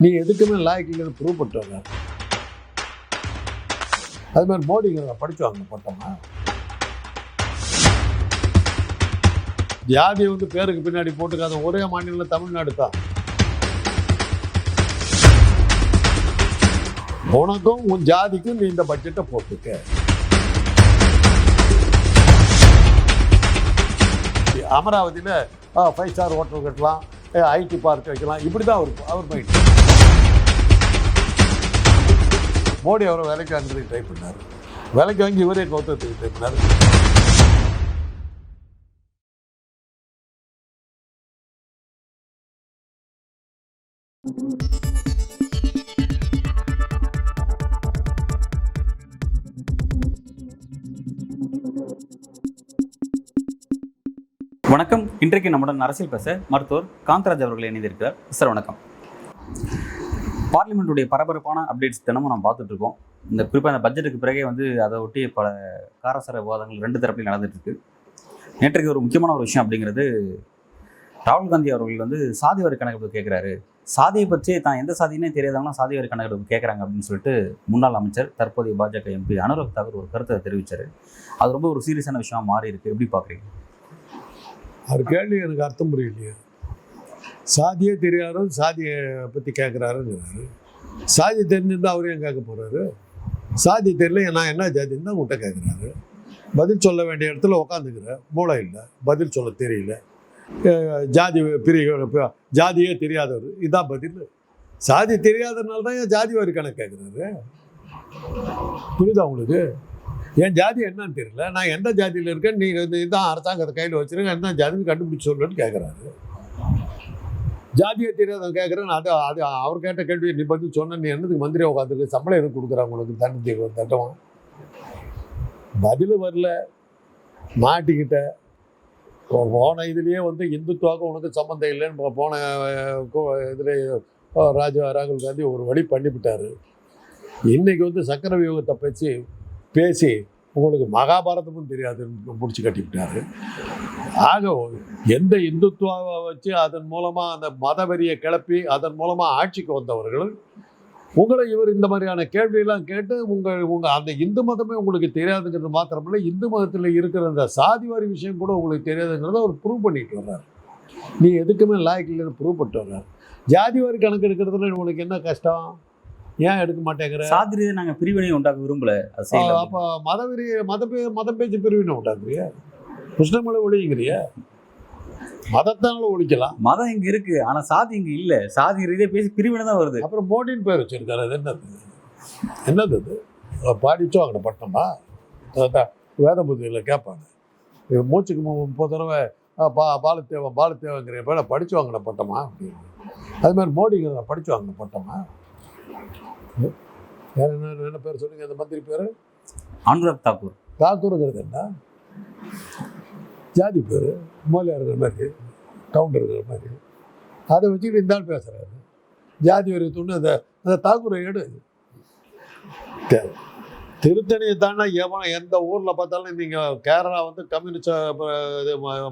நீ எதுக்குமே லாய்க்கு இல்லைன்னு ப்ரூவ் பண்ணிட்டு வர்றாரு. அது மாதிரி மோடிங்க படிச்சு வாங்க பட்டமா. ஜாதியை பேருக்கு பின்னாடி போட்டுக்காத ஒரே மாநிலம் தமிழ்நாடு தான். உனக்கும் உன் ஜாதிக்கும் நீ இந்த பட்ஜெட்டை போட்டுக்க. அமராவதியில் 5 ஸ்டார் ஹோட்டல் கட்டலாம், ஐடி பார்க் வைக்கலாம், இப்படி தான் அவர் மைண்ட். மோடி அவரை வேலைக்கு வாங்குறதுக்கு ட்ரை பண்ணார். வேலைக்கு வாங்கி இவரே கௌத்தத்துக்கு ட்ரை பண்ணார். வணக்கம். இன்றைக்கு நம்முடன் அரசியல் பேச மருத்துவர் காந்தராஜ் அவர்கள் இணைந்திருக்கிறார். சார் வணக்கம். பார்லிமெண்ட்டுடைய பரபரப்பான அப்டேட்ஸ் தினமும் நம்ம பார்த்துட்டு இருக்கோம். இந்த குறிப்பாக இந்த பட்ஜெட்டுக்கு பிறகே அதை ஒட்டி பல காரசார விவாதங்கள் ரெண்டு தரப்பிலையும் நடந்துட்டு இருக்கு. நேற்றைக்கு ஒரு முக்கியமான ஒரு விஷயம் அப்படிங்கிறது, ராகுல் காந்தி அவர்கள் சாதி வாரி கணக்கெடுப்பு கேட்குறாரு. சாதியை பற்றி தான் எந்த சாதினே தெரியாதவங்க சாதி வாரி கணக்கெடுப்பு கேட்குறாங்க அப்படின்னு சொல்லிட்டு முன்னாள் அமைச்சர் தற்போதைய பாஜக எம்பி அனுராக் தாக்கூர் ஒரு கருத்தை தெரிவித்தார். அது ரொம்ப ஒரு சீரியஸான விஷயமா மாறி இருக்கு. எப்படி பார்க்குறீங்க? அவர் கேள்வி எனக்கு அர்த்தம் புரியலையே. சாதியே தெரியாத சாதியை பற்றி கேட்குறாருங்கிறாரு. சாதி தெரிஞ்சிருந்தால் அவரையும் ஏன் கேட்க போகிறாரு? சாதி தெரியல, நான் என்ன ஜாதின்னு தான் உங்கள்கிட்ட கேட்குறாரு. பதில் சொல்ல வேண்டிய இடத்துல உட்காந்துக்கிற மூளை இல்லை, பதில் சொல்ல தெரியல. ஜாதி ஜாதியே தெரியாதவர், இதுதான் பதில். சாதி தெரியாததுனால தான் ஏன் ஜாதி வாரி கணக்கு கேட்குறாரு. புரியுதா உங்களுக்கு? என் ஜாதி என்னன்னு தெரியல, நான் எந்த ஜாதியில் இருக்கேன், நீங்கள் இதுதான் அரசாங்கத்தை கையில் வச்சுருங்க, என்ன ஜாதின்னு கண்டுபிடிச்சி சொல்லுன்னு கேட்குறாரு. ஜாதியை தெரியாதவன் கேட்குறேன். அது அவர் கேட்ட கேள்வி நீ பதில் சொன்ன, நீ என்னதுக்கு மந்திரியை உட்காந்துருக்கு, சம்பளம் எதுவும் கொடுக்குறாங்க உனக்கு, தண்ணி தட்டமா? பதில் வரல, மாட்டிக்கிட்ட. போன இதுலேயே இந்துத்துவாக உனக்கு சம்மந்தம் இல்லைன்னு போன இதில் ராகுல் காந்தி ஒரு வழி பண்ணிவிட்டார். இன்றைக்கி சக்கர வியூகத்தை பேசி உங்களுக்கு மகாபாரதமும் தெரியாதுன்னு முடிச்சு கட்டிவிட்டாரு. ஆக எந்த இந்துத்துவாவை வச்சு அதன் மூலமாக அந்த மதவெறியை கிளப்பி அதன் மூலமாக ஆட்சிக்கு வந்தவர்கள் உங்களை இவர் இந்த மாதிரியான கேள்வியெல்லாம் கேட்டு உங்கள் அந்த இந்து மதமே உங்களுக்கு தெரியாதுங்கிறது மாத்திரமில்லை, இந்து மதத்தில் இருக்கிற அந்த சாதிவாரி விஷயம் கூட உங்களுக்கு தெரியாதுங்கிறத அவர் ப்ரூவ் பண்ணிட்டு வர்றார். நீ எதுக்குமே லாய்க்கு இல்லைன்னு ப்ரூவ் பண்ணிட்டு வர்றார். ஜாதிவாரி கணக்கு எடுக்கிறதுல உங்களுக்கு என்ன கஷ்டம்? ஏன் எடுக்க மாட்டேங்கிற? சாதி நாங்கள் பிரிவினை உண்டாக்க விரும்பல. அப்போ மத பேச்சு பிரிவினை உண்டாக்குறிய? கிருஷ்ணமலை ஒழிங்கிறிய? மதத்தால ஒழிக்கலாம். மதம் இங்க இருக்கு, ஆனா சாதி இங்க இல்ல. சாதி ரீதியாக பேசி பிரிவினை தான் வருது. அப்புறம் மோடின்னு பேர் வச்சிருக்காரு. அது என்னது அது? பாடிச்சோ அங்கே பட்டமா வேத புத்தியில் கேட்பாங்க. மூச்சுக்கு 30 தடவை பாலுத்தேவங்கிற பேரை படிச்சு வாங்கின பட்டமா அப்படின்னு. அது மாதிரி மோடிங்கிற படிச்சு வாங்கின பட்டமா? வேற என்ன பேர் சொல்லுங்க, அந்த மந்திரி பேரு? அனுராக் தாக்கூர். தாக்கூருங்கிறது என்ன? ஜாதி பேர். மூலையாருங்கிற மாதிரி, கவுண்டர் இருக்கிற மாதிரி. அதை வச்சுக்கிட்டு இந்த ஆள் பேசுறாரு. ஜாதி வரி துண்டு அந்த தாக்கூரை எடு. திருத்தணியை தானே எந்த ஊரில் பார்த்தாலும் நீங்கள் கேரளா கம்யூனிஸ்ட்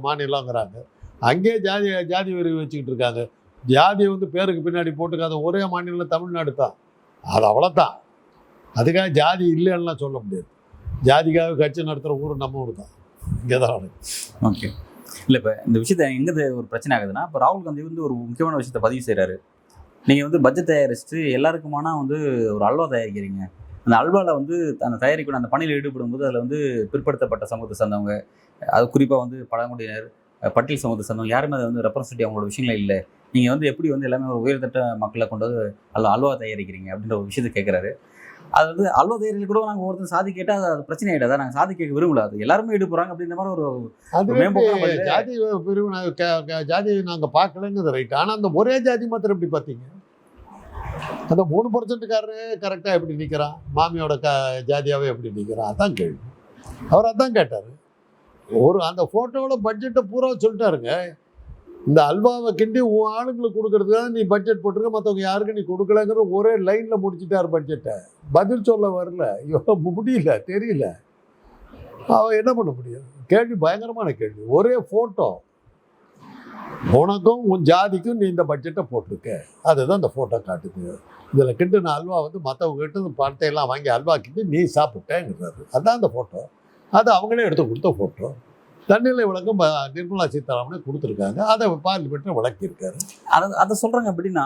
மாநிலங்கிறாங்க. அங்கேயே ஜாதி வரி வச்சுக்கிட்டு இருக்காங்க. ஜாதியை பேருக்கு பின்னாடி போட்டுக்காத ஒரே மாநிலம் தமிழ்நாடு தான். அது அவ்வளோதான். அதுக்காக ஜாதி இல்லைன்னா சொல்ல முடியாது. ஜாதிக்காக கட்சி நடத்துகிற ஊர் நம்ம ஊர் தான். இங்கே தான். ஓகே. இல்லை, இப்போ இந்த விஷயத்தை எங்கே ஒரு பிரச்சனை ஆகுதுன்னா, இப்போ ராகுல் காந்தி ஒரு முக்கியமான விஷயத்தை பதிவு செய்கிறாரு. நீங்கள் பட்ஜெட் தயாரிச்சுட்டு எல்லாருக்குமானா ஒரு அல்வா தயாரிக்கிறீங்க. அந்த அல்வாவில் அந்த தயாரிக்கணும் அந்த பணியில் ஈடுபடும் போது அதில் பிற்படுத்தப்பட்ட சமூகத்தை சேர்ந்தவங்க, அது குறிப்பாக பழங்குடியினர், பட்டியல் சமூகத்தை சேர்ந்தவங்க யாருமே அதை ரெப்ரசன்டேட்டிவ் அவங்களோட விஷயங்களே இல்லை. நீங்கள் எப்படி எல்லாமே ஒரு உயர்தட்ட மக்களை கொண்டு அல்வா தயாரிக்கிறீங்க அப்படின்ற ஒரு விஷயத்தை கேட்குறாரு. அது அல்வா தயாரிகள் கூட நாங்கள் ஒருத்தர் சாதி கேட்டால் அது பிரச்சனை ஆகிடாதா? நாங்கள் சாதி கேட்க விரும்பல, அது எல்லாருமே ஈடுபடுறாங்க அப்படின்ற மாதிரி ஒரு ஜாதி பிரிவு ஜாதியை நாங்கள் பார்க்கலங்கிறது ரைட். ஆனால் அந்த ஒரே ஜாதி மாத்திரம் எப்படி பார்த்தீங்க? அந்த 3%காரரே கரெக்டாக எப்படி நிற்கிறான்? மாமியோட ஜாதியாகவே எப்படி நிற்கிறான்? அதான் கேள்வி. அவர் அதான் கேட்டார். அந்த ஃபோட்டோவில் பட்ஜெட்டை பூரா சொல்லிட்டாருங்க. இந்த அல்வாவை கிண்டி உன் ஆளுங்களுக்கு கொடுக்கறதுக்காக நீ பட்ஜெட் போட்டிருக்க, மற்றவங்க யாருக்கு நீ கொடுக்கலங்கிற ஒரே லைனில் முடிச்சுட்டார் பட்ஜெட்டை. பதில் சொல்ல வரல, முடியல, தெரியல. அவன் என்ன பண்ண முடியும்? கேள்வி பயங்கரமான கேள்வி. ஒரே ஃபோட்டோ உனக்கும் உன் ஜாதிக்கும் நீ இந்த பட்ஜெட்டை போட்டிருக்க, அதுதான் இந்த ஃபோட்டோ காட்டுது. இதில் கிட்டுன அல்வா வந்து மற்றவங்க கிட்ட பணத்தை எல்லாம் வாங்கி அல்வா கிட்டு நீ சாப்பிட்டேங்கிறாரு. அதுதான் அந்த ஃபோட்டோ. அது அவங்களே எடுத்து கொடுத்த ஃபோட்டோ. தன்னிலை விளக்கம் நிர்மலா சீதாராமனே கொடுத்துருக்காங்க. அதை பார்லிமெண்ட்டில் விளக்கியிருக்காரு. அதை சொல்கிறாங்க. அப்படின்னா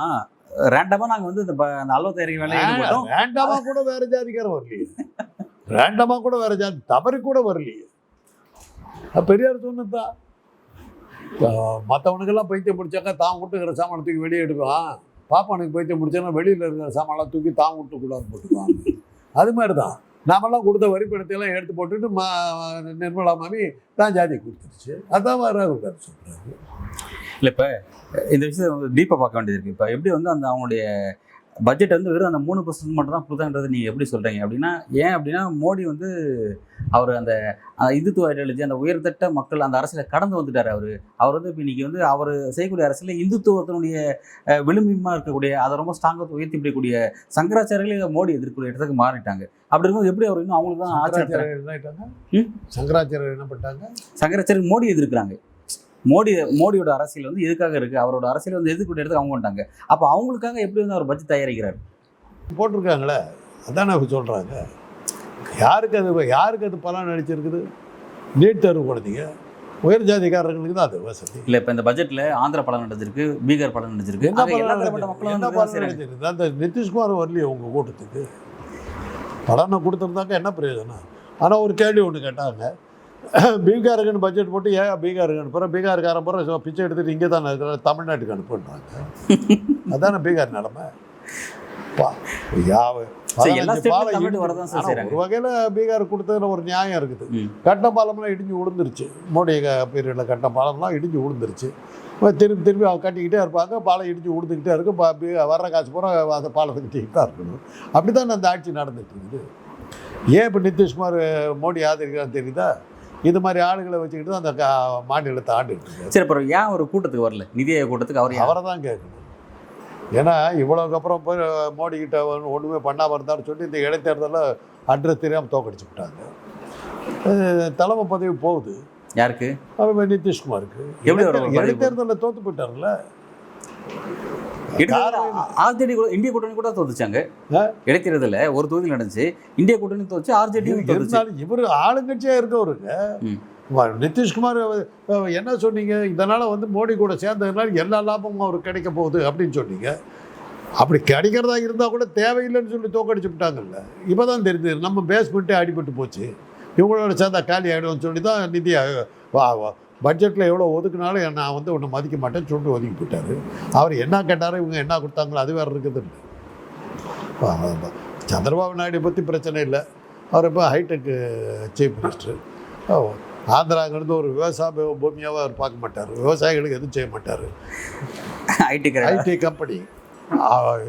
ரேண்டமாக நாங்கள் வந்து இந்த அல்வா தயாரிக்கிற வேலையை ஈடுபட்டோம். ரேண்டமாக கூட வேறு ஜாதிக்காரன் வரலையே, ரேண்டமாக கூட வேறு ஜாதி தவறி கூட வரலையே. பெரியார் சொன்னதுதான். மற்றவனுக்கெல்லாம் பைத்தியம் பிடிச்சாக்கா தான் விட்டுக்கிற சாமானை தூக்கி வெளியே எடுக்குவான். பாப்பானுக்கு பைத்தியம் பிடிச்சாங்கன்னா வெளியில் இருக்கிற சாமான்லாம் தூக்கி தான் விட்டுக்கூடாது போட்டுக்குவாங்க. அது மாதிரி தான் நாமெல்லாம் கொடுத்த வரி பணத்தையெல்லாம் எடுத்து போட்டுட்டு நிர்மலா மாமி தான் ஜாதி கொடுத்துருச்சு. அதான் ராகுல் காந்தி சொல்கிறாரு. இல்லை இப்போ இந்த விஷயத்தை டீப்பாக பார்க்க வேண்டியது இருக்குது. இப்போ எப்படி வந்து அந்த அவங்களுடைய பட்ஜெட் வந்து வெறும் அந்த 3% மட்டும் தான் கொடுத்தான்றது நீங்கள் எப்படி சொல்கிறீங்க அப்படின்னா, ஏன் அப்படின்னா மோடி வந்து அவர் அந்த இந்துத்துவ ஐடியாலஜி, அந்த உயர்தட்ட மக்கள் அந்த அரசியலை கடந்து வந்துட்டார். அவர் வந்து இப்போ இன்றைக்கி வந்து அவர் செய்யக்கூடிய அரசியலில் இந்துத்துவத்தினுடைய விளிம்பமாக இருக்கக்கூடிய அதை ரொம்ப ஸ்ட்ராங்காக உயர்த்தி பிடிக்கக்கூடிய சங்கராச்சாரியர்களே மோடி எதிர்க்கக்கூடிய இடத்துக்கு மாறிட்டாங்க. அப்படி இருக்கும்போது எப்படி அவர் இன்னும் அவங்களுக்கு தான் ஆட்சி சங்கராச்சாரியர் என்ன பண்ணிட்டாங்க? சங்கராச்சாரியர் மோடி எதிர்க்கிறாங்க. மோடியோட அரசியல் வந்து எதுக்காக இருக்குது, அவரோட அரசியல் வந்து எதிர்க்கூடிய இடத்துக்கு அவங்க வந்துட்டாங்க. அப்போ அவங்களுக்காக எப்படி வந்து அவர் பட்ஜெட் தயாரிக்கிறார் போட்டிருக்காங்களே, அதான் அவங்க சொல்கிறாங்க. யாருக்கு அது பலன் அளிச்சிருக்குது? நீட் தேர்வு குழந்தைங்க உயர் ஜாதிக்காரர்களுக்கு தான் அது வசதி. இல்லை இப்போ இந்த பட்ஜெட்டில் ஆந்திரா படம் நடந்திருக்கு, பீகார் படம் நடந்திருக்கு. என்ன பலன் அளிச்சிருக்கு? அந்த நிதிஷ்குமார் வரலையே உங்கள் கூட்டத்துக்கு. படம் கொடுத்துருந்தாக்க என்ன பிரயோஜனம்? ஆனால் ஒரு கேள்வி ஒன்று கேட்டாங்க, பீகாருக்குன்னு பட்ஜெட் போட்டு ஏன் பீகாருக்கு அனுப்புகிறோம், பீகாருக்காரன் போகிற பிச்சை எடுத்துகிட்டு இங்கே தானே இருக்கிற தமிழ்நாட்டுக்கு அனுப்புன்றாங்க. அதானே பீகார் நிலமை. ஒரு வகையில் பீகார் கொடுத்ததுல ஒரு நியாயம் இருக்குது. கட்ட பாலம்லாம் இடிஞ்சு விழுந்துருச்சு. மோடி பீரியடில் கட்ட பாலம்லாம் இடிஞ்சு விழுந்துருச்சு. திருப்பி அவங்க கட்டிக்கிட்டே இருப்பாங்க. பாலம் இடிஞ்சு விழுந்துக்கிட்டே இருக்கும். வர்ற காசு பூரா அந்த பாலத்துக்கிட்டே தான் இருக்கணும். அப்படி தான் அந்த ஆட்சி நடந்துட்டு இருக்குது. ஏன் இப்போ நிதிஷ்குமார் மோடி ஆதரிக்கிறான்னு தெரியுதா? இது மாதிரி ஆளுகளை வச்சுக்கிட்டு தான் அந்த மாநிலத்தை ஆண்டுகிட்டு இருக்கு. சரி, அப்புறம் ஏன் ஒரு கூட்டத்துக்கு வரல? நிதி ஆயோக் கூட்டத்துக்கு அவரை தான் கேட்கணும். ஏன்னா இவ்வளோக்கு அப்புறம் போய் மோடிக்கிட்ட ஒன்றுமே பண்ணாமல் இருந்தான்னு சொல்லி இந்த இடைத்தேர்தலில் அட்ரஸ் தெரியாமல் தோக்கடிச்சு விட்டாங்க. தலைமை பதவி போகுது யாருக்கு? அவர் நிதிஷ்குமாருக்கு. இடைத்தேர்தலில் தோற்று போயிட்டார்ல. ஆர்ஜேடி கூட இந்திய கூட்டணி கூட தோத்துச்சாங்க. இடைத்தேர்தலில் ஒரு தொகுதியில் நடந்துச்சு. இந்திய கூட்டணி தோச்சு, ஆர்ஜேடி இருந்தாலும் இவர் ஆளுங்கட்சியாக இருக்கவருங்க. நிதிஷ்குமார் என்ன சொன்னீங்க? இதனால் வந்து மோடி கூட சேர்ந்ததுனால எல்லா லாபமும் அவருக்கு கிடைக்க போகுது அப்படின்னு சொன்னீங்க. அப்படி கிடைக்கிறதா இருந்தால் கூட தேவையில்லைன்னு சொல்லி தோக்கடிச்சு விட்டாங்கல்ல. இப்போ தான் தெரியுது நம்ம பேஸ்மெண்ட்டே அடிபட்டு போச்சு, இவங்களோட சேர்ந்தா காலி ஆகிடும்னு சொல்லி தான் நிதி பட்ஜெட்டில் எவ்வளோ ஒதுக்குனாலும் நான் வந்து ஒன்று மதிக்க மாட்டேன்னு சொல்லிட்டு ஒதுக்கி போயிட்டார். அவர் என்ன கேட்டாரோ இவங்க என்ன கொடுத்தாங்களோ அது வேறு இருக்குது. சந்திரபாபு நாயுடு பற்றி பிரச்சனை இல்லை. அவர் இப்போ ஹைடெக்கு சீஃப் மினிஸ்டர். ஆந்திராங்கிறது ஒரு விவசாய பூமியாகவே அவர் பார்க்க மாட்டார். விவசாயிகளுக்கு எதுவும் செய்ய மாட்டார். ஐடி கம்பெனி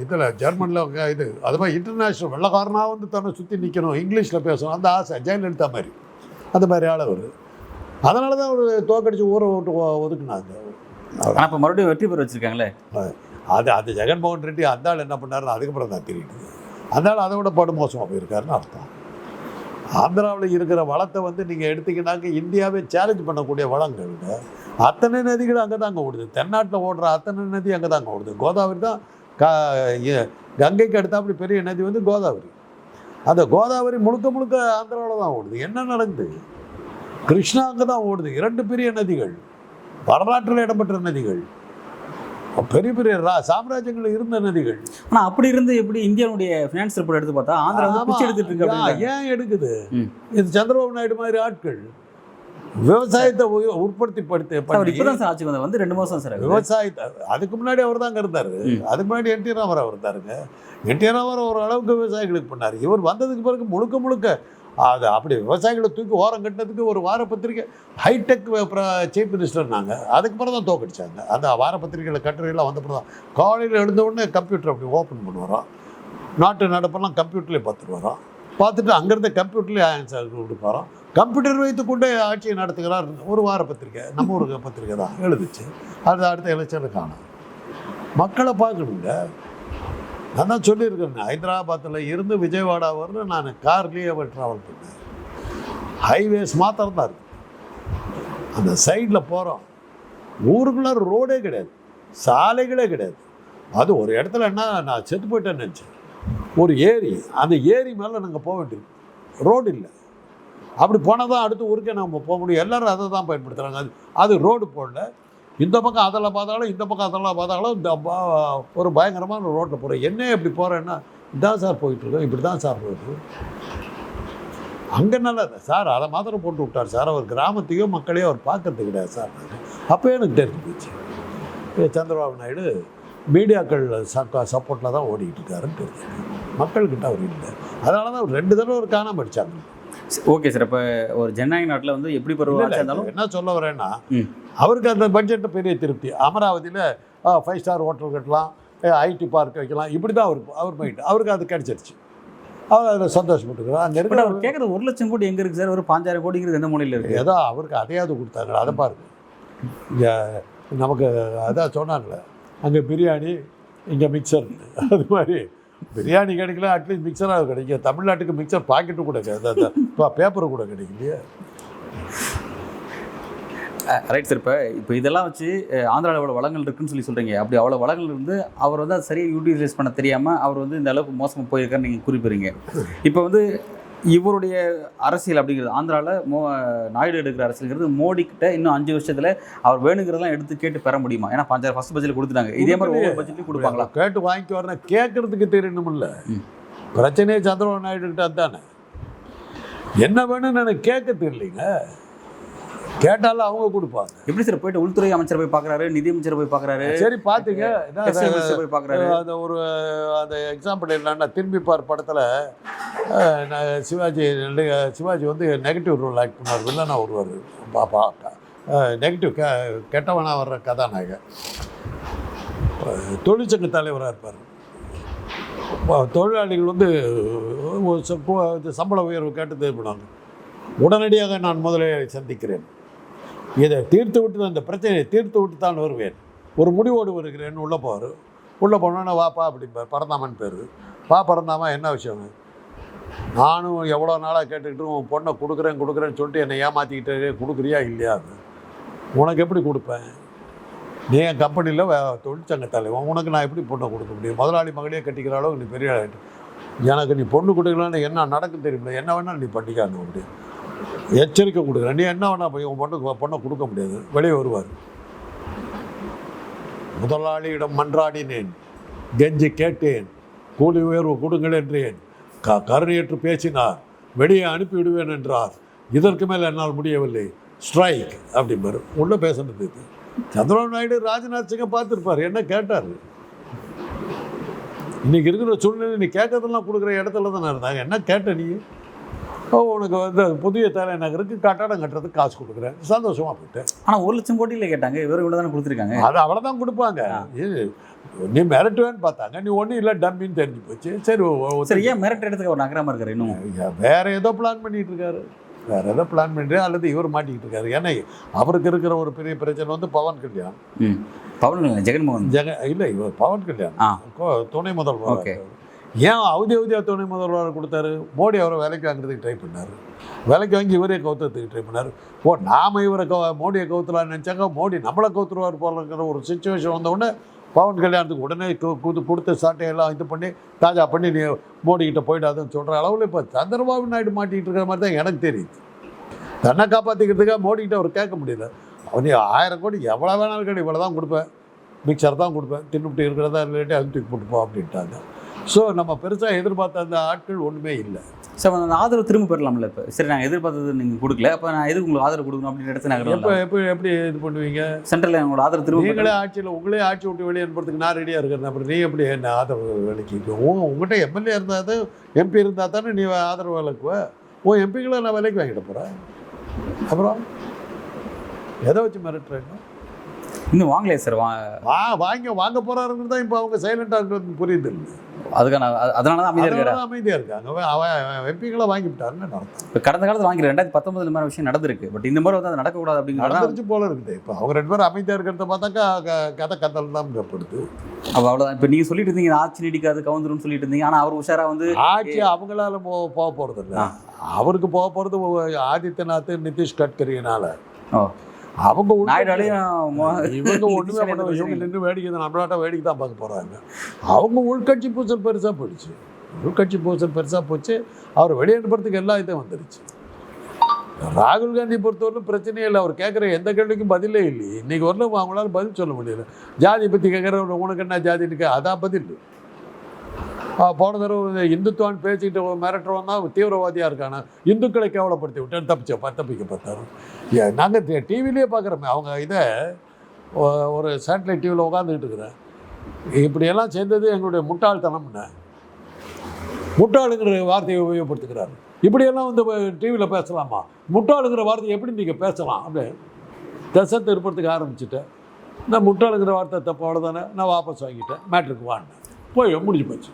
இதில் ஜெர்மனில் இது அது மாதிரி இன்டர்நேஷ்னல் வெள்ளக்காரனாக வந்து தன்னை சுற்றி நிற்கணும், இங்கிலீஷில் பேசணும், அந்த ஆசை ஜெயலலிதா மாதிரி அந்த மாதிரி ஆள் அவர். அதனால தான் அவர் தோக்கடிச்சு ஊரை விட்டு ஒதுக்குனாங்க. ஆனால் இப்போ மறுபடியும் வெற்றி பெற வச்சுருக்காங்களே. அது ஜெகன்மோகன் ரெட்டி அந்த ஆள் என்ன பண்ணாருன்னு அதுக்கப்புறம் தான் தெரியுது. அந்த ஆள் அதை விட படு மோசமாக போயிருக்காருன்னு அர்த்தம். ஆந்திராவில் இருக்கிற வளத்தை வந்து நீங்கள் எடுத்திங்கன்னாக்க இந்தியாவே சேலஞ்ச் பண்ணக்கூடிய வளங்கள்ங்க. அத்தனை நதிகள் அங்கே தாங்க ஓடுது. தென்னாட்டில் ஓடுற அத்தனை நதி அங்கே தாங்க ஓடுது. கோதாவரி தான் கங்கைக்கு அடுத்தாப்படி பெரிய நதி வந்து கோதாவரி. அந்த கோதாவரி முழுக்க முழுக்க ஆந்திராவில் தான் ஓடுது. என்ன நடக்குது? கிருஷ்ணா அங்கே தான் ஓடுது. 2 பெரிய நதிகள், வரலாற்றில் இடம்பெற்ற நதிகள், பெரிய பெரிய சாம்ராஜ்யங்கள் இருந்த நதிகள். ஆனால் அப்படி இருந்து எப்படி இந்தியாவுடைய ஃபினான்ஸ் ரிப்போர்ட் எடுத்து பார்த்தா ஆந்திரா பிச்சை எடுத்துட்டு இருக்கு. ஏன் எடுக்குது? இது சந்திரபாபு நாயுடு மாதிரி ஆட்கள் விவசாயத்தை உற்பத்தி ஆட்சி வந்து 2 மாதம் சார் விவசாயத்தை. அதுக்கு முன்னாடி அவர் தாங்க இருந்தார். அதுக்கு முன்னாடி என்டி ராமராவ் இருந்தாருங்க. என்டி ராமராவ் ஒரு அளவுக்கு விவசாயிகளுக்கு பண்ணார். இவர் வந்ததுக்கு பிறகு முழுக்க முழுக்க அது அப்படி விவசாயிகளை தூக்கி ஓரம் கட்டினதுக்கு ஒரு வார பத்திரிக்கை ஹைடெக் சீஃப் மினிஸ்டர் நாங்கள். அதுக்கு பிறகு தான் தோக்கடிச்சாங்க. அந்த வார பத்திரிகையில் கட்டுரையெல்லாம் வந்தப்போ தான் காலையில் எழுந்த உடனே கம்ப்யூட்டர் அப்படி ஓப்பன் பண்ணுவாரோம். நாட்டு நடப்பெல்லாம் கம்ப்யூட்டர்லேயே பார்த்துட்டு வரோம். பார்த்துட்டு அங்கேருந்து கம்ப்யூட்டர்லேயே ஆன்சர் கொடுப்பாரோம். கம்ப்யூட்டர் வைத்து கொண்டே ஆட்சியை நடத்துகிறார். ஒரு வார பத்திரிக்கை நம்ம ஒரு பத்திரிக்கை தான் எழுதுச்சு. அது அடுத்த எலெக்ஷனுக்கு காணும். மக்களை பார்க்கணுங்க. நான் தான் சொல்லியிருக்கேன், ஹைதராபாத்தில் இருந்து விஜயவாடா வரணும் நான் கார்லேயே ட்ராவல் பண்ணேன். ஹைவேஸ் மாத்திரம் தான் இருக்குது. அந்த சைடில் போகிறோம். ஊருக்குள்ள ரோடே கிடையாது, சாலைகளே கிடையாது. அது ஒரு இடத்துல என்ன, நான் செத்து போயிட்டேன்னு நினச்சேன். ஒரு ஏரி, அந்த ஏரி மேலே நாங்கள் போக வேண்டியது, ரோடு இல்லை. அப்படி போனால் தான் அடுத்த ஊருக்கே நம்ம போக முடியும். எல்லோரும் அதை தான் பயன்படுத்துகிறாங்க. அது ரோடு போடல. இந்த பக்கம் அதெல்லாம் பார்த்தாலும் இந்த பக்கம் அதெல்லாம் பார்த்தாலும் இந்த ஒரு பயங்கரமான ரோட்டில் போகிறேன். என்ன இப்படி போகிறேன்னா, இதான் சார் போயிட்டுருக்கோம், இப்படி தான் சார் போயிட்டு. அங்கே நல்லா இல்லை சார், அதை மாத்திரம் போட்டு விட்டார் சார். அவர் கிராமத்தையோ மக்களையோ அவர் பார்க்கறது கிடையாது சார். அப்போ எனக்கு தெரிஞ்சு போச்சு சந்திரபாபு நாயுடு மீடியாக்கள் சப்போர்ட்டில் தான் ஓடிக்கிட்டு இருக்காருன்னு தெரிஞ்சு. மக்கள்கிட்ட அவர் இல்லை. அதனால தான் அவர் 2 தடவை ஒரு காணாமல் அடித்தாங்க. Okay sir. இப்போ ஒரு ஜனநாயக நாட்டில் வந்து எப்படி இருந்தாலும் என்ன சொல்ல வரேன்னா, அவருக்கு அந்த பட்ஜெட்டை பெரிய திருப்தி. அமராவதியில் 5 ஸ்டார் ஹோட்டல் கட்டலாம், ஐடி பார்க் வைக்கலாம், இப்படி தான் அவர் மைண்ட். அவருக்கு அது கிடைச்சிருச்சு. அவர் அதில் சந்தோஷப்பட்டுக்கிறார். அங்கே இருக்கிற அவர் கேட்குறது 1 லட்சம் கோடி எங்கே இருக்குது சார்? ஒரு 5000 கோடிங்கிறது எந்த மூலையில் இருக்குது? ஏதோ அவருக்கு அதையாவது கொடுத்தாங்க. அதை பாருங்க, இங்கே நமக்கு அதான் சொன்னாங்களே, அங்கே பிரியாணி, இங்கே மிக்சர். அது மாதிரி பிரியாணி கிடைக்கல, அட்லீஸ்ட் மிக்சராக கிடைக்கும். தமிழ்நாட்டுக்கு மிக்சர் பாக்கெட்டு கூட கிடையாது, பேப்பரு கூட கிடைக்கலையே. Right sir. இப்போ இதெல்லாம் வச்சு ஆந்திராவில் எவ்வளோ வளங்கள் இருக்குன்னு சொல்கிறீங்க. அப்படி அவ்வளோ வளங்கள் இருந்து அவர் வந்து அதை சரியாக யூட்டிலைஸ் பண்ண தெரியாமல் அவர் வந்து இந்த அளவுக்கு மோசமாக போயிருக்காருன்னு நீங்கள் குறிப்பிடுறீங்க. இப்போ வந்து இவருடைய அரசியல் அப்படிங்கிறது ஆந்திராவில் நாயுடு எடுக்கிற அரசியல்ங்கிறது மோடி கிட்ட இன்னும் 5 வருஷத்தில் அவர் வேணுங்கிறதெல்லாம் எடுத்து கேட்டு பெற முடியுமா? ஏன்னா ஃபர்ஸ்ட் பட்ஜெட்டில் கொடுத்துட்டாங்க, இதே மாதிரி ஒவ்வொரு பட்ஜெட்லையும் கொடுப்பாங்களா? கேட்டு வாங்கி வரேன், கேட்கறதுக்கு தெரியணுமில்ல. பிரச்சனையே சந்திரபாபு நாயுடு கிட்ட அதுதானே. என்ன வேணும்னு எனக்கு கேட்க தெரியலைங்க. கேட்டாலும் அவங்க கொடுப்பாங்க. எப்படி சார் போயிட்டு உள்துறை அமைச்சர் போய் பார்க்குறாரு, நிதியமைச்சர் போய் பார்க்குறாரு, சரி பார்த்துங்க போய் பார்க்குறாரு. அந்த ஒரு அந்த எக்ஸாம்பிள் என்னன்னா, திரும்பிப்பார் படத்தில் சிவாஜி வந்து நெகட்டிவ் ரோல் ஆக்ட் பண்ணார், வில்லனா வருவார். பாப்பா நெகட்டிவ் கெட்டவனாக வர்ற கதாநாயகன் தொழிற்சங்க தலைவராக இருப்பார். தொழிலாளிகள் வந்து சம்பள உயர்வு கேட்டு தேவைப்படுவாங்க. உடனடியாக நான் முதலாளியை சந்திக்கிறேன், இதை தீர்த்து விட்டு, அந்த பிரச்சனையை தீர்த்து விட்டு தான் வருவேன், ஒரு முடிவோடு வருகிறேன்னு உள்ளே போவார். உள்ளே போனோன்னா வாப்பா அப்படிம்பார். பரந்தாமன் பேர். பரந்தாமா என்ன விஷயம்? நானும் எவ்வளோ நாளாக கேட்டுக்கிட்டு உன் பொண்ணை கொடுக்குறேன்னு சொல்லிட்டு என்னை ஏமாற்றிக்கிட்டே கொடுக்குறியா இல்லையா? உனக்கு எப்படி கொடுப்பேன்? நீ என் கம்பெனியில் தொழிற்சங்க தலைவன், உனக்கு நான் எப்படி பொண்ணை கொடுக்க முடியும்? முதலாளி மகளையே கட்டிக்கிற அளவுக்கு நீ பெரிய எனக்கு நீ பொண்ணு கொடுக்கலான்னு என்ன நடக்கும் தெரியுமில்ல, என்ன வேணாலும் நீ பண்ணிக்காங்க முடியும். எச்சரிக்கை கொடுக்குறேன், நீ என்ன வேணா போய் உன் பொண்ணை கொடுக்க முடியாது. வெளியே வருவார். முதலாளியிடம் மன்றாடினேன், கெஞ்சி கேட்டேன், கூலி உயர்வு கொடுங்கள் என்றேன், கருணையற்று பேசினார், வெளியே அனுப்பிவிடுவேன் என்றார். இதற்கு மேல் என்னால் முடியவில்லை, ஸ்ட்ரைக் அப்படிம்பார். உள்ள பேசுனது இது. சந்திரபாபு நாயுடு ராஜ்நாத் சிங்கை பார்த்துருப்பார், என்ன கேட்டார். இன்றைக்கி இருக்கிற சூழ்நிலை நீ கேட்கறதெல்லாம் கொடுக்குற இடத்துல தானே இருந்தாங்க. என்ன கேட்ட நீ? உனக்கு வந்து புதிய தலைநகருக்கு கட்டடம் கட்டுறதுக்கு காசு கொடுக்குறேன், சந்தோஷமாக போயிட்டேன். ஆனால் 1 லட்சம் கோடியில் கேட்டாங்க, இவர் இவ்வளோ தானே கொடுத்துருக்காங்க. அது அவ்வளோதான் கொடுப்பாங்க. நீ மிரட்டுவேன்னு பார்த்தாங்க, நீ ஒன்றும் இல்லை டம்மின்னு தெரிஞ்சு போச்சு. சரி சரி, ஏன் மிரட்டு இடத்துக்கு அவர் நகராமல் இருக்காரு? இன்னும் வேறு ஏதோ பிளான் பண்ணிகிட்டு இருக்காரு, வேறு ஏதோ பிளான் பண்ணிட்டு, அல்லது இவர் மாட்டிக்கிட்டு இருக்காரு. ஏன்னா அவருக்கு இருக்கிற ஒரு பெரிய பிரச்சனை வந்து பவன் கல்யாண். ஜெகன்மோகன் இல்லை, இவர் பவன் கல்யாண் துணை முதல்வர். ஏன் அவதியா துணை முதல்வர் கொடுத்தாரு? மோடி அவரை வேலைக்கு வாங்குறதுக்கு ட்ரை பண்ணார். வேலைக்கு வாங்கி இவரே கவுத்துறதுக்கு ட்ரை பண்ணார். நாம் இவரை மோடியை கவுத்துலான்னு நினச்சாங்க, மோடி நம்மளை கவுத்துருவார் போலங்கிற ஒரு சுச்சுவேஷன் வந்தவுடனே பவன் கல்யாணத்துக்கு உடனே கொடுத்த சாட்டையெல்லாம் இது பண்ணி தாஜா பண்ணி நீ மோடிக்கிட்ட போயிடாதுன்னு சொல்கிற அளவில் இப்போ சந்திரபாபு நாயுடு மாட்டிக்கிட்டு இருக்கிற மாதிரி தான் எனக்கு தெரியுது. தன்னை காப்பாற்றிக்கிறதுக்காக மோடிக்கிட்ட அவர் கேட்க முடியல. அவன் 1000 கோடி எவ்வளோ வேணாலும் கிடையாது, இவ்வளோ தான் கொடுப்பேன், மிக்சர் தான் கொடுப்பேன், தின்னுபிட்டு இருக்கிறதா இல்லாட்டி அது தூக்கி போட்டுப்போம் அப்படின்ட்டாங்க. ஸோ நம்ம பெருசாக எதிர்பார்த்த அந்த ஆட்கள் ஒன்றுமே இல்லை. சார் அந்த ஆதரவு திரும்ப பெறலாம்ல? இப்போ சரி, நாங்கள் எதிர்பார்த்தது நீங்கள் கொடுக்கல, அப்போ நான் எதுக்கு உங்களுக்கு ஆதரவு கொடுக்கணும் அப்படின்னு இடத்துல நாங்கள் எப்படி இது பண்ணுவீங்க? சென்ட்ரலில் எங்களோட ஆதரவு திரும்ப நீங்களே ஆட்சியில் உங்களே ஆட்சி விட்டு வெளியே அனுப்புறதுக்கு நான் ரெடியாக இருக்கிறேன். அப்புறம் நீ எப்படி என்ன ஆதரவு வேலைக்கு? உங்கள்கிட்ட எம்எல்ஏ இருந்தால் தான், எம்பி இருந்தால் தானே நீ ஆதரவு வேலைக்குவ. எம்பிகளை நான் விலைக்கு வாங்கிட்டு போகிறேன். அப்புறம் எதை வச்சு மிரட்டுறேங்க? இன்னும் வாங்கலையே சார். வாங்க போகிறாருன்னு தான் இப்போ அவங்க சைலண்டாக இருக்கிறது புரியுது. அதுக்கான அதனால தான் அமைதியாக இருக்காங்க. அவன் எம்பிகளை வாங்கிவிட்டாருன்னு நடக்கும். இப்போ கடந்த காலத்தில் வாங்கி 2019 இந்த மாதிரி விஷயம் நடந்திருக்கு. பட் இந்த மாதிரி வந்து அது நடக்கக்கூடாது அப்படிங்கிறது போல இருக்குது. இப்போ அவங்க 2 பேரும் அமைதியாக இருக்கிறத பார்த்தாக்கா கதை கத்தல் தான் கப்படுது. அப்போ அவ்வளோதான். இப்போ நீங்கள் சொல்லிட்டு இருந்தீங்க ஆட்சி நீடிக்காது கவுந்துருன்னு சொல்லிட்டு இருந்தீங்க. ஆனால் அவர் உஷாராக வந்து ஆட்சி அவங்களால போக போகிறது இல்லை. அவருக்கு போக போகிறது ஆதித்யநாத் நிதிஷ் கட்கரியினால. அவங்க நாயுடாலையும் இவங்க ஒன்றுமே பண்ண இவங்க நின்று வேடிக்கை தான், நம்மளாட்ட வேடிக்கை தான் பார்க்க போகிறாங்க. அவங்க உள்கட்சி பூசல் பெருசாக போயிடுச்சு. உள்கட்சி பூசல் பெருசாக போச்சு. அவர் வெளியேற்றப்படுறதுக்கு எல்லா இதுவும் வந்துடுச்சு. ராகுல் காந்தி பொறுத்தவரைக்கும் பிரச்சனையே இல்லை. அவர் கேட்குற எந்த கேள்விக்கும் பதிலே இல்லையே. இன்றைக்கி வரலும் அவங்களால பதில் சொல்ல முடியல. ஜாதி பற்றி கேட்குற உனக்கு என்ன ஜாதின்னு அதான் பதில். போன தடவை இந்துத்துவான்னு பேசிக்கிட்டு மிரட்டுறவன் தான் தீவிரவாதியாக இருக்கானா, இந்துக்களை கேவலப்படுத்தி விட்டேன் தப்பிக்க பார்த்தாரு. நாங்கள் டிவிலேயே பார்க்குறோமே அவங்க இதை, ஒரு சேட்டலைட் டிவியில் உட்காந்துக்கிட்டு இருக்கிறேன். இப்படியெல்லாம் சேர்ந்தது எங்களுடைய முட்டாள்தனம்னு முட்டாளுங்கிற வார்த்தையை உபயோகப்படுத்துக்கிறாரு. இப்படியெல்லாம் வந்து டிவியில் பேசலாமா? முட்டாளுங்கிற வார்த்தையை எப்படி நீங்கள் பேசலாம்? அப்படி திசை திருப்பறதுக்கு ஆரம்பிச்சுட்டேன். நான் முட்டாளுங்கிற வார்த்தை தப்பு, அவ்வளோதானே, நான் வாபஸ் வாங்கிட்டேன், மேட்ருக்கு வாங்கினேன், போய் முடிஞ்சு போச்சு.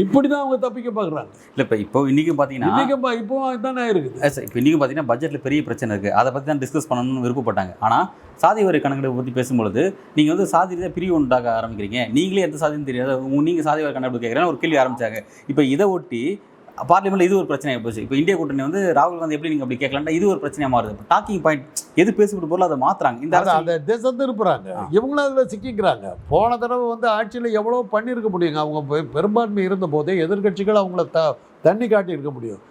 இப்படி தான் அவங்க தப்பிக்க பார்க்குறாங்க. இல்லை இப்போ இன்றைக்கும் பார்த்தீங்கன்னா இப்போ தானே இருக்குது. இப்போ இன்றைக்கும் பார்த்தீங்கன்னா பட்ஜெட்டில் பெரிய பிரச்சனை இருக்குது. அதை பற்றி தான் டிஸ்கஸ் பண்ணணும்னு விருப்பப்பட்டாங்க. ஆனால் சாதி வரி கணக்கெடுப்பை பற்றி பேசும்பொழுது நீங்கள் வந்து சாதி ரீதியாக பிரிவு உண்டாக ஆரம்பிக்கிறீங்க. நீங்களே எந்த சாதின்னு தெரியாது, நீங்கள் சாதி வரி கணக்கெடுப்பு கேட்குறேன்னு ஒரு கேள்வி ஆரம்பித்தாங்க. இப்போ இதை ஒட்டி பார்லிமெண்ட்டில் இது ஒரு பிரச்சனையாக போச்சு. இப்போ இந்தியா கூட்டணி வந்து ராகுல் காந்தி எப்படி நீங்கள் அப்படி கேட்கலான்டா இது ஒரு பிரச்சனையாக மாறுது. இப்போ டாக்கிங் பாயிண்ட் எது பேசிக்கிட்டு போல அதை மாற்றுறாங்க. இந்த அந்த திசை திருப்புறாங்க. இவங்களும் அதில் சிக்கிக்கிறாங்க. போன தடவை வந்து ஆட்சியில் எவ்வளோ பண்ணியிருக்க முடியுங்க. அவங்க பெரும்பான்மை இருந்த போதே எதிர்கட்சிகள் அவங்கள தண்ணி காட்டி இருக்க முடியும்.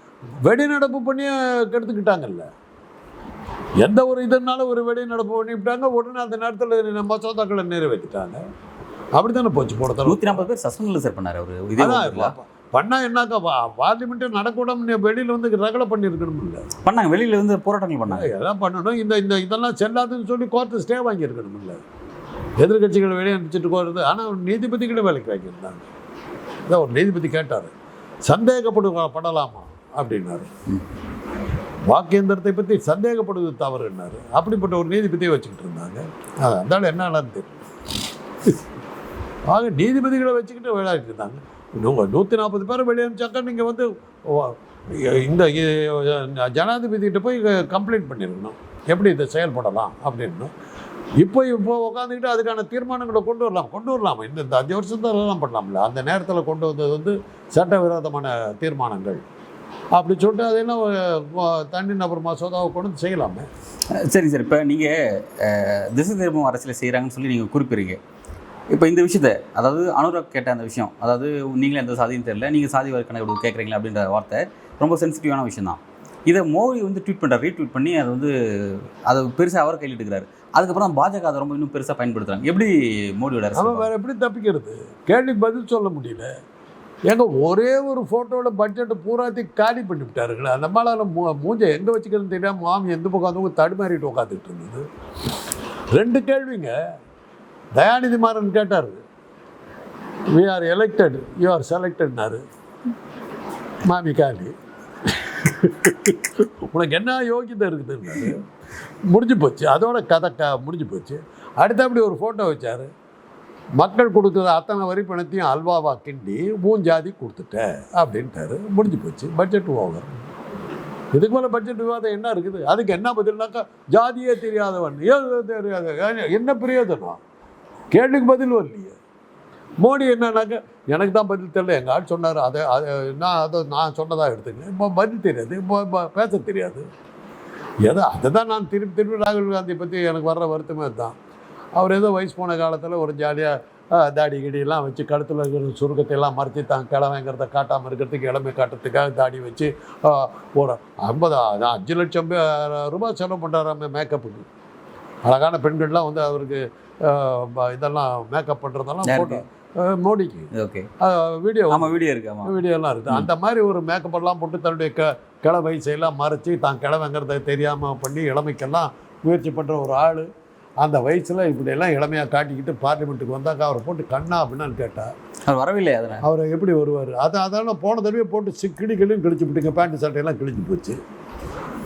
வெடிநடப்பு பண்ணி கெடுத்துக்கிட்டாங்கல்ல. எந்த ஒரு இதனால ஒரு வெடிநடப்பு பண்ணிவிட்டாங்க. உடனே அந்த நேரத்தில் மசோதாக்களை நிறைவேற்றிட்டாங்க. அப்படி தானே போச்சு. போன தடவை 140 பேர் சஸ்பெண்ட் சார் பண்ணார் அவர். இதே பண்ணால் என்னாக்கா பார்லிமெண்ட்டே நடக்கூடாது, வெளியில் வந்து ரகலை பண்ணியிருக்கணும். இல்லை பண்ணாங்க, வெளியில் வந்து போராட்டங்கள் பண்ணாங்க. எல்லாம் பண்ணணும். இதெல்லாம் செல்லாதுன்னு சொல்லி கோர்ட்டு ஸ்டே வாங்கியிருக்கணும். இல்லை எதிர்கட்சிகள் வெளியே அனுப்பிச்சிட்டு போகிறது. ஆனால் நீதிபதிகளை வேலைக்கு வாங்கியிருந்தாங்க. இதான் ஒரு நீதிபதி கேட்டார், சந்தேகப்படலாமா அப்படின்னாரு. வாக்கேந்திரத்தை பற்றி சந்தேகப்படுவது தவறுன்னாரு. அப்படிப்பட்ட ஒரு நீதிபதியை வச்சுக்கிட்டு இருந்தாங்க. அதனால என்ன தெரியும். ஆக நீதிபதிகளை வச்சுக்கிட்டு விளையாடிட்டு இருந்தாங்க. 140 பேரை வெளியே அனுப்பிச்சாக்கா நீங்கள் வந்து இந்த ஜனாதிபதிகிட்ட போய் கம்ப்ளைண்ட் பண்ணியிருக்கணும், எப்படி இதை செயல்படலாம் அப்படின்னு. இப்போ உட்காந்துக்கிட்டு அதுக்கான தீர்மானங்களை கொண்டு வரலாம். இந்த 5 வருஷத்துல எல்லாம் பண்ணலாம்ல. அந்த நேரத்தில் கொண்டு வந்தது வந்து சட்டவிரோதமான தீர்மானங்கள் அப்படி சொல்லிட்டு அதெல்லாம் தனி நபர் மசோதாவை கொண்டு வந்து செய்யலாமே. சரி சார், இப்போ நீங்கள் திசை திரும்பும் அரசியல் செய்கிறாங்கன்னு சொல்லி நீங்கள் குறிப்பிடுறீங்க. இப்போ இந்த விஷயத்தை, அதாவது அனுராக் கேட்ட அந்த விஷயம், அதாவது நீங்களே எந்த சாதின்னு தெரியல, நீங்கள் சாதி வரி கணக்கு கேட்குறீங்களா அப்படின்ற வார்த்தை ரொம்ப சென்சிட்டிவான விஷயம் தான். இதை மோடி வந்து ட்வீட் பண்ணுறாரு, ரீட்வீட் பண்ணி அதை பெருசாக அவர் கையில் எடுக்கிறாரு. அதுக்கப்புறம் பாஜக அதை ரொம்ப இன்னும் பெருசாக பயன்படுத்துகிறாங்க. எப்படி மோடியோட அரசு வேறு எப்படி தப்பிக்கிறது? கேள்விக்கு பதில் சொல்ல முடியல. ஏங்க ஒரே ஒரு ஃபோட்டோவில் பட்ஜெட்டை பூராத்தையும் காலி பண்ணி விட்டாருங்களா. நம்மளால் மூஞ்சை எங்கே வச்சுக்கிறதுன்னு தெரியாமல் மாமி எந்த பக்கம் வந்து தடுமாறிட்டு உட்காந்துட்டு இருந்தது. 2 கேள்விங்க. தயாநிதி மாறன் கேட்டார், we are elected, you are செலக்டட்னாரு. மாமி காலி. உனக்கு என்ன யோகியதை இருக்குதுன்னாரு. முடிஞ்சு போச்சு, அதோட கதை முடிஞ்சு போச்சு. அடுத்தபடி ஒரு ஃபோட்டோ வச்சார், மக்கள் கொடுக்குற அத்தனை வரி பணத்தையும் அல்வாவா கிண்டி மூஞ்சாதி கொடுத்துட்டேன் அப்படின்ட்டாரு. முடிஞ்சு போச்சு, பட்ஜெட் ஓவர். இதுக்கு மேலே பட்ஜெட் விவாதம் என்ன இருக்குது? அதுக்கு என்ன பதில்னாக்கா, ஜாதியே தெரியாதவன், தெரியாத என்ன பிரயோஜனம்? கேள்விக்கு பதில் வரலையே. மோடி என்னன்னாக்கா, எனக்கு தான் பதில் தெரியல, எங்கள் ஆள் சொன்னார், நான் சொன்னதாக எடுத்துங்க. இப்போ பதில் தெரியாது, இப்போ பேச தெரியாது. அதை தான் நான் திருப்பி ராகுல் காந்தி பற்றி எனக்கு வர்ற வருத்தமே தான். அவர் ஏதோ வயசு போன காலத்தில் ஒரு ஜாலியாக தாடி கிடியெல்லாம் வச்சு கழுத்தில் இருக்கிற சுருக்கத்தை எல்லாம் மறைச்சி தான் கிழமைங்கிறத காட்டாமல் இருக்கிறதுக்கு, இளமை காட்டுறதுக்காக தாடி வச்சு ஒரு 5 லட்சம் ரூபாய் செலவு பண்ணுறாராமே மேக்கப்புக்கு. அழகான பெண்கள்லாம் வந்து அவருக்கு இதெல்லாம் மேக்கப் பண்ணுறதெல்லாம் போட்டோ மோடிக்கு வீடியோலாம் இருக்குது. அந்த மாதிரி ஒரு மேக்கப்பெல்லாம் போட்டு தன்னுடைய கிளை வயசையெல்லாம் மறைச்சி தான் கிழமைங்கிறத தெரியாமல் பண்ணி இளமைக்கெல்லாம் முயற்சி பண்ணுற ஒரு ஆள் அந்த வயசில் இப்படியெல்லாம் இளமையாக காட்டிக்கிட்டு பார்லிமெண்ட்டுக்கு வந்தாக்கா அவரை போட்டு கண்ணா அப்படின்னு கேட்டால் அவர் வரவில்லை. அவர் எப்படி வருவார்? அதனால் போன தடவை போட்டு கிளிகளையும் கிழிச்சு விட்டுங்க, பேண்ட்டு சட்டையெல்லாம் கிழிச்சு போச்சு.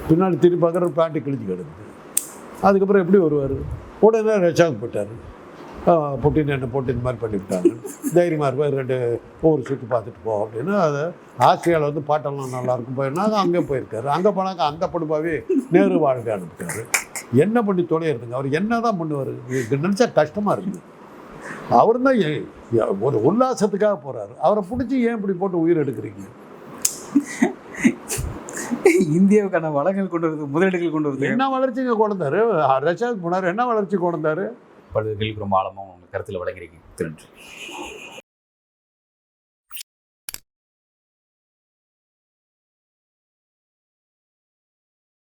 பின்னாடி திருப்பி பார்க்குற பேண்ட்டு கிழிச்சு கிடக்குது. அதுக்கப்புறம் எப்படி வருவார்? உடனே ரஷ்யாவுக்கு போயிட்டார். புட்டின் என்ன போட்டு இந்த மாதிரி பண்ணிவிட்டாங்க. தைரியமாக இருப்பார், 2 ஊர் சுற்றி பார்த்துட்டு போ அப்படின்னு. அதை ஆஸ்திரேலியாவில் வந்து பாட்டெல்லாம் நல்லாயிருக்கும் போயிருந்தாங்க. அங்கே போயிருக்காரு. அங்கே போனாங்க அந்த படுப்பாவே நேரு வாழ்க்கை அனுப்பிட்டாரு. என்ன பண்ணி தொலைகிறதுங்க? அவர் என்ன தான் பண்ணுவார்? நினச்சா கஷ்டமாக இருக்குது. அவர் தான் ஒரு உல்லாசத்துக்காக போகிறாரு. அவரை பிடிச்சி ஏன் இப்படி போட்டு உயிர் எடுக்கிறீங்க? இந்தியாவுக்கான வளங்கள் கொண்டு வருது, முதலீடுகள் கொண்டு வருது. என்ன வளர்ச்சிங்க கொண்டு வந்தாரு? ரஷ்யாவுக்கு போனார், என்ன வளர்ச்சி கொண்டு வந்தாரு? பல்வேறு கேள்விக்கு ரொம்ப ஆழமாக உங்கள் கருத்தில் வழங்குறீங்க. திருநன்றி.